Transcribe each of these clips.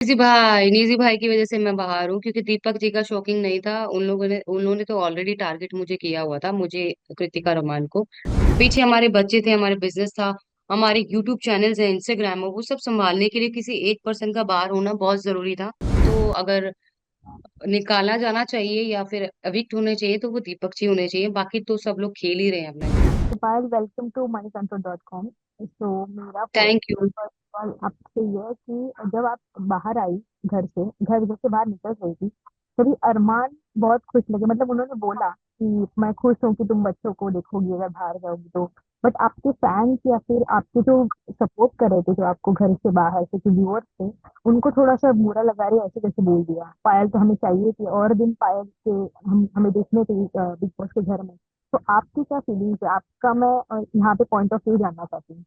निजी भाई की वजह से मैं बाहर हूँ क्योंकि दीपक जी का शौकिंग नहीं था। उन्होंने तो ऑलरेडी टारगेट मुझे किया हुआ था, मुझे, कृतिका रमान को। पीछे हमारे बच्चे थे, हमारे बिजनेस था, हमारे यूट्यूब चैनल्स है, इंस्टाग्राम है, वो सब संभालने के लिए किसी एक पर्सन का बाहर होना बहुत जरूरी था। तो अगर निकाला जाना चाहिए या फिर एविक्ट होने चाहिए तो वो दीपक जी होने चाहिए, बाकी तो सब लोग खेल ही रहे हैं अपना game. Gopal, welcome to moneycontrol.com। तो मेरा थैंक यू। फर्स्ट सवाल आपसे ये है कि जब आप बाहर आई, घर से बाहर निकल रही थी, तभी अरमान बहुत खुश लगे। मतलब उन्होंने बोला कि मैं खुश हूँ कि तुम बच्चों को देखोगी अगर बाहर जाओगी तो। बट आपके फैंस या फिर आपके जो सपोर्ट कर रहे थे, जो आपको घर से बाहर से जो व्यूअर्स थे, उनको थोड़ा सा बुरा लगा रही ऐसे कैसे बोल दिया। पायल तो हमें चाहिए थी और दिन पायल के हम हमें देखने थे बिग बॉस के घर में। तो आपकी क्या फीलिंग्स है? आपका मैं यहाँ पे पॉइंट ऑफ व्यू जानना चाहती हूँ।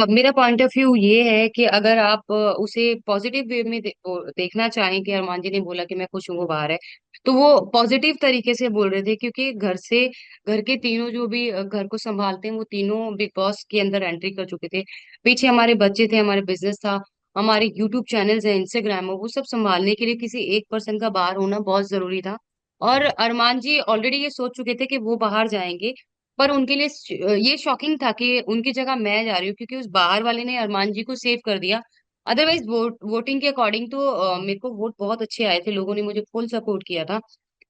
मेरा पॉइंट ऑफ व्यू ये है कि अगर आप उसे पॉजिटिव वे में देखना चाहें कि अरमान जी ने बोला कि मैं खुश हूँ वो बाहर है, तो वो पॉजिटिव तरीके से बोल रहे थे क्योंकि घर के तीनों जो भी घर को संभालते हैं वो तीनों बिग बॉस के अंदर एंट्री कर चुके थे। पीछे हमारे बच्चे थे, हमारे बिजनेस था, हमारे यूट्यूब चैनल्स है, इंस्टाग्राम है, वो सब संभालने के लिए किसी एक पर्सन का बाहर होना बहुत जरूरी था। और अरमान जी ऑलरेडी ये सोच चुके थे कि वो बाहर जाएंगे। पर उनके लिए ये शॉकिंग था कि उनकी जगह मैं जा रही हूँ क्योंकि उस बाहर वाले ने अरमान जी को सेव कर दिया। अदरवाइज वोटिंग के अकॉर्डिंग तो मेरे को वोट बहुत अच्छे आए थे, लोगों ने मुझे फुल सपोर्ट किया था।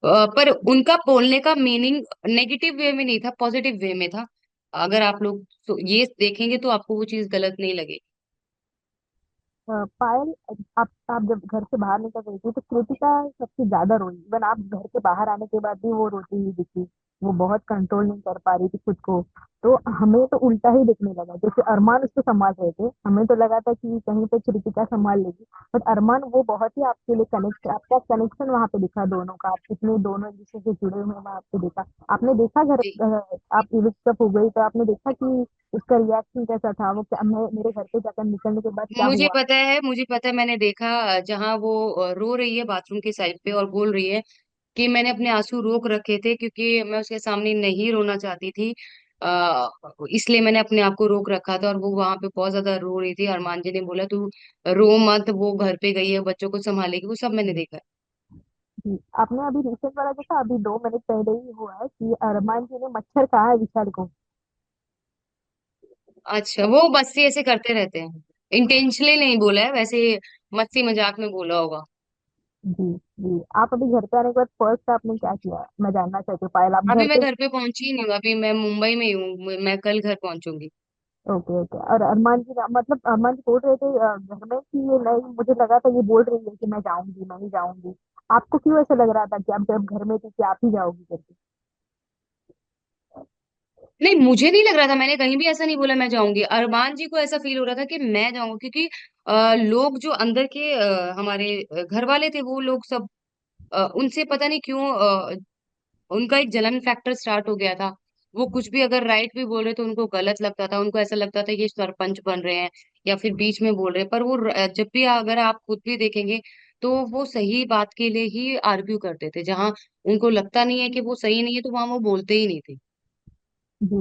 पर उनका बोलने का मीनिंग नेगेटिव वे में नहीं था, पॉजिटिव वे में था। अगर आप लोग तो ये देखेंगे तो आपको वो चीज गलत नहीं लगेगी। पायल, आप जब घर से बाहर निकल रही थी तो कृतिका सबसे ज्यादा रोई। इवन आप घर से बाहर आने के बाद भी वो रोती हुई दिखी। वो बहुत कंट्रोल नहीं कर पा रही थी खुद को। तो हमें तो उल्टा ही दिखने लगा, जैसे अरमान उसको संभाल रहे थे, हमें तो लगा था कि कहीं पे कृतिका संभाल लेगी। बट अरमान वो बहुत ही आपके लिए कनेक्ट, आपका कनेक्शन वहां पे दिखा दोनों का। आप कितने दोनों एक दूसरे से जुड़े हुए हैं वहां पे देखा। आपने देखा आप इविक्ट हो गई तो आपने देखा कि उसका रिएक्शन कैसा था। वो क्या, मेरे घर पे जाकर निकलने के बाद क्या हुआ। मुझे पता है, मैंने देखा जहाँ वो रो रही है बाथरूम के साइड पे और बोल रही है कि मैंने अपने आंसू रोक रखे थे क्योंकि मैं उसके सामने नहीं रोना चाहती थी। इसलिए मैंने अपने आप को रोक रखा था और वो वहां पे बहुत ज्यादा रो रही थी। अरमान जी ने बोला तू रो मत, वो घर पे गई है, बच्चों को संभालेगी, वो सब मैंने देखा है। जी, आपने अभी रिसेंट वाला देखा? अभी 2 मिनट पहले ही हुआ है कि अरमान जी ने मच्छर कहा है विशाल को। अच्छा, वो मस्ती ऐसे करते रहते हैं, इंटेंशनली नहीं बोला है वैसे, मस्ती मजाक में बोला होगा। जी। जी, आप अभी घर पे आने के बाद फर्स्ट आपने क्या किया, मैं जानना चाहती हूँ। पायल, आप अभी घर मैं पे? घर पे पहुंची ही नहीं हूँ, अभी मैं मुंबई में ही हूँ, मैं कल घर पहुंचूंगी। Okay okay. और अरमान जी मतलब अरमान जी बोल रहे थे घर में कि ये नहीं, मुझे लगा था ये बोल रही है कि मैं जाऊंगी, मैं ही जाऊंगी। आपको क्यों ऐसा लग रहा था कि आप जब घर में थी कि आप ही जाओगी करके? नहीं, मुझे नहीं लग रहा था, मैंने कहीं भी ऐसा नहीं बोला मैं जाऊंगी। अरमान जी को ऐसा फील हो रहा था कि मैं जाऊंगी क्योंकि लोग जो अंदर के हमारे घर वाले थे वो लोग सब उनसे पता नहीं क्यों उनका एक जलन फैक्टर स्टार्ट हो गया था। वो कुछ भी अगर राइट भी बोल रहे तो उनको गलत लगता था, उनको ऐसा लगता था ये सरपंच बन रहे हैं या फिर बीच में बोल रहे हैं। पर वो जब भी अगर आप खुद भी देखेंगे तो वो सही बात के लिए ही आर्ग्यू करते थे, जहां उनको लगता नहीं है कि वो सही नहीं है तो वहां वो बोलते ही नहीं थे। जी।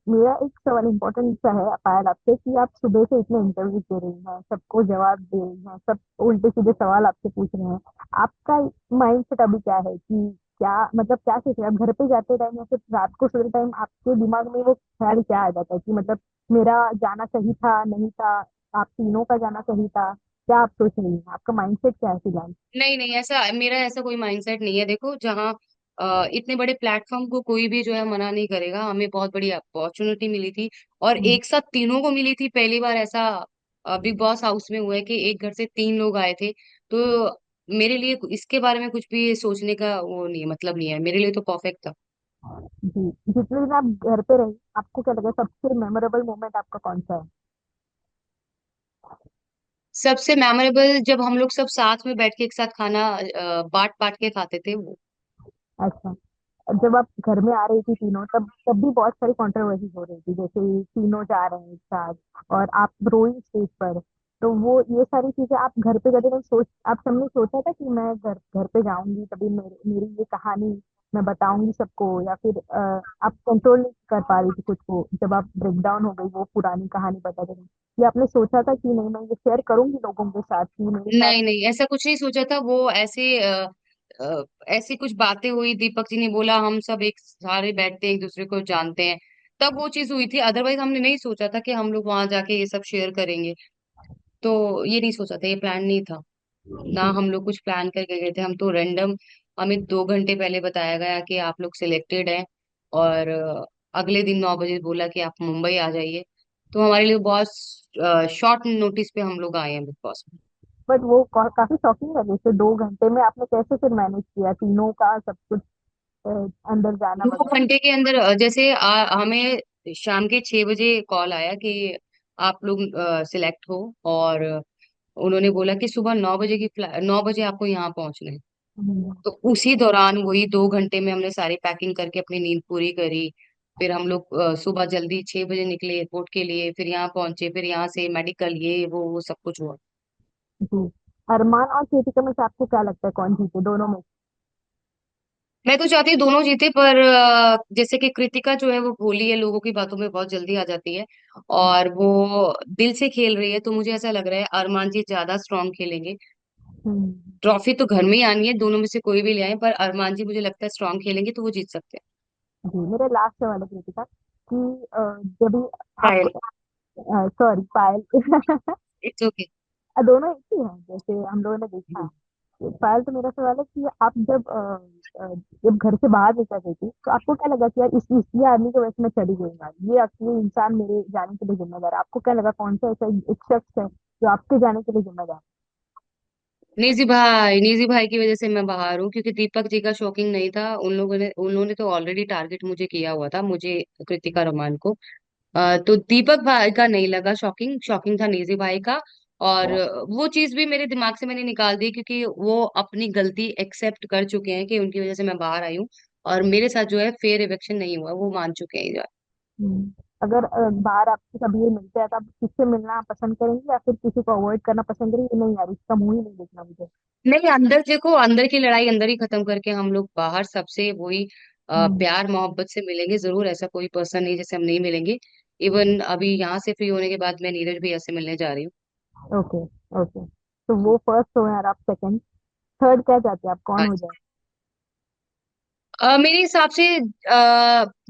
मेरा एक सवाल इम्पोर्टेंट सा है पायल आपसे कि आप सुबह से इतने इंटरव्यू दे रही हैं, सबको जवाब दे रही हैं, सब उल्टे सीधे सवाल आपसे पूछ रहे हैं। आपका माइंड सेट अभी क्या है कि क्या, मतलब क्या सोच रहे हैं आप घर पे जाते टाइम या फिर रात को सोते टाइम? आपके दिमाग में वो ख्याल क्या आ जाता है कि मतलब मेरा जाना सही था, नहीं था, आप तीनों का जाना सही था? क्या आप सोच रही हैं? आपका माइंड सेट क्या है फिलहाल? नहीं नहीं, ऐसा मेरा ऐसा कोई माइंडसेट नहीं है। देखो, जहाँ इतने बड़े प्लेटफॉर्म को कोई भी जो है मना नहीं करेगा, हमें बहुत बड़ी अपॉर्चुनिटी मिली थी और हम्म। एक साथ तीनों को मिली थी। पहली बार ऐसा बिग बॉस हाउस में हुआ है कि एक घर से तीन लोग आए थे। तो मेरे लिए इसके बारे में कुछ भी सोचने का वो नहीं है, मतलब नहीं है, मेरे लिए तो परफेक्ट था। जी, जितने दिन आप घर पे रही, आपको क्या लगा सबसे मेमोरेबल मोमेंट आपका कौन सा है? सबसे मेमोरेबल जब हम लोग सब साथ में बैठ के एक साथ खाना बांट बांट के खाते थे वो। अच्छा। जब आप घर में आ रही थी तीनों, तब तब भी बहुत सारी कंट्रोवर्सी हो रही थी, जैसे तीनों जा रहे हैं एक साथ और आप रोई स्टेज पर। तो वो ये सारी चीजें आप घर पे जाते टाइम सोच, आप सबने सोचा था कि मैं घर घर पे जाऊंगी तभी मेरी ये कहानी मैं बताऊंगी सबको, या फिर आप कंट्रोल नहीं कर पा रही थी खुद को जब आप ब्रेक डाउन हो गई वो पुरानी कहानी बता रही, या आपने सोचा था कि नहीं मैं ये शेयर करूंगी लोगों के साथ कि मेरे साथ। नहीं नहीं, ऐसा कुछ नहीं सोचा था। वो ऐसे ऐसी कुछ बातें हुई, दीपक जी ने बोला हम सब एक सारे बैठते हैं, एक दूसरे को जानते हैं, तब वो चीज हुई थी। अदरवाइज हमने नहीं सोचा था कि हम लोग वहां जाके ये सब शेयर करेंगे। तो ये नहीं सोचा था, ये प्लान नहीं था। ना जी। हम लोग कुछ प्लान करके गए थे, हम तो रैंडम। हमें 2 घंटे पहले बताया गया कि आप लोग सिलेक्टेड हैं, और अगले दिन 9 बजे बोला कि आप मुंबई आ जाइए। तो हमारे लिए बहुत शॉर्ट नोटिस पे हम लोग आए हैं बिग बॉस में। बट वो काफी शॉकिंग लगे थे, 2 घंटे में आपने कैसे फिर मैनेज किया तीनों का सब कुछ, अ, अंदर जाना दो वगैरह। घंटे के अंदर जैसे हमें शाम के 6 बजे कॉल आया कि आप लोग सिलेक्ट हो, और उन्होंने बोला कि सुबह 9 बजे की 9 बजे आपको यहाँ पहुंचना है। हम्म। तो उसी दौरान वही 2 घंटे में हमने सारी पैकिंग करके अपनी नींद पूरी करी। फिर हम लोग सुबह जल्दी 6 बजे निकले एयरपोर्ट के लिए, फिर यहाँ पहुंचे, फिर यहाँ से मेडिकल ये वो सब कुछ हुआ। जी। अरमान और कृतिका में से आपको क्या लगता है कौन जीते दोनों में? मैं तो चाहती हूँ दोनों जीते, पर जैसे कि कृतिका जो है वो भोली है, लोगों की बातों में बहुत जल्दी आ जाती है, और वो दिल से खेल रही है। तो मुझे ऐसा लग रहा है अरमान जी ज्यादा स्ट्रांग खेलेंगे। हम्म। ट्रॉफी तो घर में ही आनी है, दोनों में से कोई भी ले आए, पर अरमान जी मुझे लगता है स्ट्रांग खेलेंगे तो वो जीत सकते जी, मेरा लास्ट सवाल है कृतिका कि जब भी हैं। आपको, सॉरी पायल इट्स ओके। दोनों एक ही हैं जैसे हम लोगों ने देखा है। पायल, तो मेरा सवाल है कि आप जब घर से बाहर निकल गई थी तो आपको क्या लगा कि यार इस ये आदमी की वजह से मैं चली गई यार, ये असली इंसान मेरे जाने के लिए जिम्मेदार है। आपको क्या लगा कौन सा ऐसा एक शख्स है जो आपके जाने के लिए जिम्मेदार निजी भाई की वजह से मैं बाहर हूँ, क्योंकि दीपक जी का शौकिंग नहीं था। उन्होंने तो ऑलरेडी टारगेट मुझे किया हुआ था, मुझे, कृतिका रमान को। तो दीपक भाई का नहीं लगा शॉकिंग, शॉकिंग था निजी भाई का। और है? वो चीज भी मेरे दिमाग से मैंने निकाल दी, क्योंकि वो अपनी गलती एक्सेप्ट कर चुके हैं कि उनकी वजह से मैं बाहर आई हूँ, और मेरे साथ जो है फेयर इवेक्शन नहीं हुआ, वो मान चुके हैं। अगर बाहर आपसे कभी ये मिलते हैं तो आप किससे मिलना पसंद करेंगे, या फिर किसी को अवॉइड करना पसंद करेंगे, नहीं यार इसका मुंह ही नहीं देखना मुझे? नहीं, अंदर देखो, अंदर की लड़ाई अंदर ही खत्म करके हम लोग बाहर सबसे वही हम्म। प्यार मोहब्बत से मिलेंगे जरूर। ऐसा कोई पर्सन नहीं जैसे हम नहीं मिलेंगे। इवन अभी यहाँ से फ्री होने के बाद मैं नीरज भैया से मिलने जा रही हूँ। ओके। ओके, तो वो फर्स्ट हो यार, आप सेकंड, थर्ड क्या चाहते हैं, आप कौन हो अच्छा। जाए? मेरे हिसाब से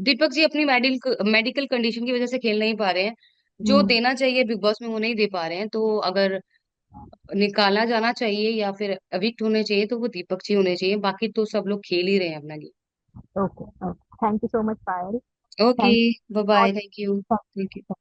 दीपक जी अपनी मेडिकल कंडीशन की वजह से खेल नहीं पा रहे हैं। जो हम्म। देना चाहिए बिग बॉस में वो नहीं दे पा रहे हैं, तो अगर निकाला जाना चाहिए या फिर एविक्ट होने चाहिए तो वो दीपक जी होने चाहिए। बाकी तो सब लोग खेल ही रहे हैं अपना okay. Okay, thank you so much Payal. Game. Okay. Thank bye bye, thank you. Thank you.